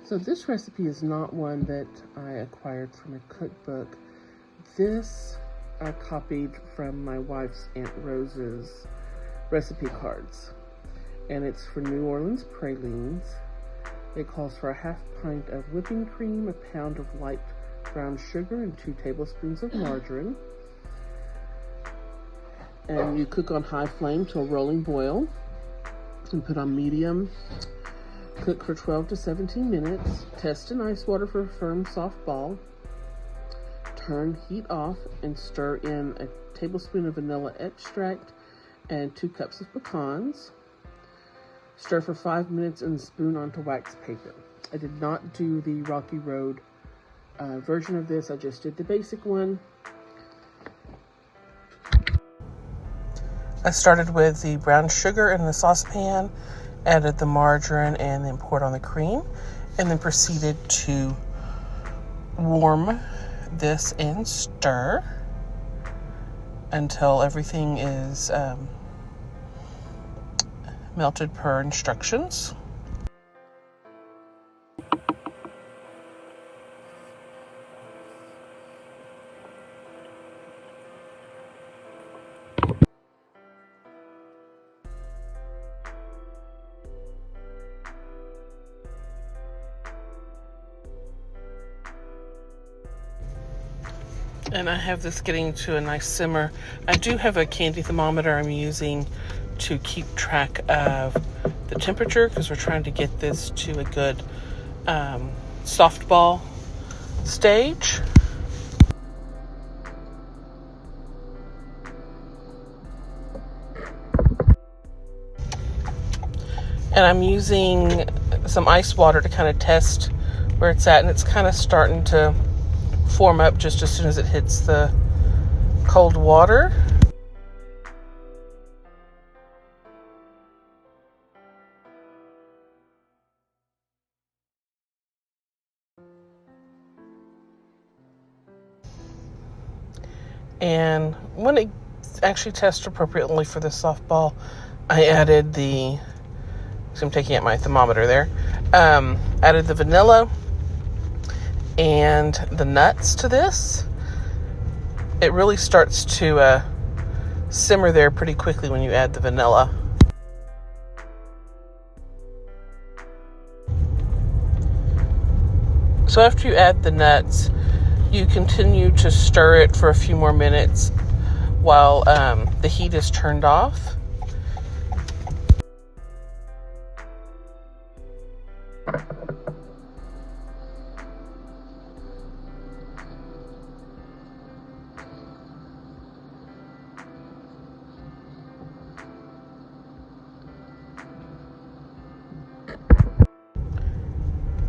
So this recipe is not one that I acquired from a cookbook. This I copied from my wife's Aunt Rose's recipe cards. And it's for New Orleans pralines. It calls for a half pint of whipping cream, a pound of light brown sugar, and 2 tablespoons of margarine. And you cook on high flame to a rolling boil and put on medium. Cook for 12 to 17 minutes. Test in ice water for a firm, soft ball. Turn, heat off, and stir in a tablespoon of vanilla extract and 2 cups of pecans. Stir for 5 minutes and spoon onto wax paper. I did not do the Rocky Road version of this. I just did the basic one. I started with the brown sugar in the saucepan, added the margarine, and then poured on the cream, and then proceeded to warm this and stir until everything is melted per instructions. And I have this getting to a nice simmer. I do have a candy thermometer I'm using to keep track of the temperature because we're trying to get this to a good softball stage. And I'm using some ice water to kind of test where it's at, and it's kind of starting to form up just as soon as it hits the cold water. And when it actually tests appropriately for the softball, I added I'm taking out my thermometer there, added the vanilla and the nuts to this. It really starts to simmer there pretty quickly when you add the vanilla. So after you add the nuts, you continue to stir it for a few more minutes while the heat is turned off.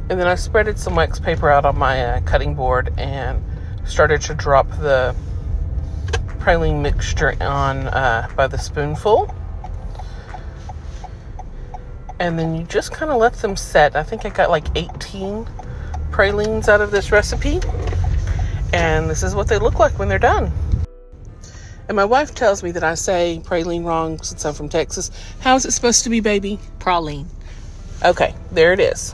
And then I spreaded some wax paper out on my cutting board and started to drop the praline mixture on by the spoonful. And then you just kind of let them set. I think I got like 18 pralines out of this recipe. And this is what they look like when they're done. And my wife tells me that I say praline wrong since I'm from Texas. How is it supposed to be, baby? Praline. Okay, there it is.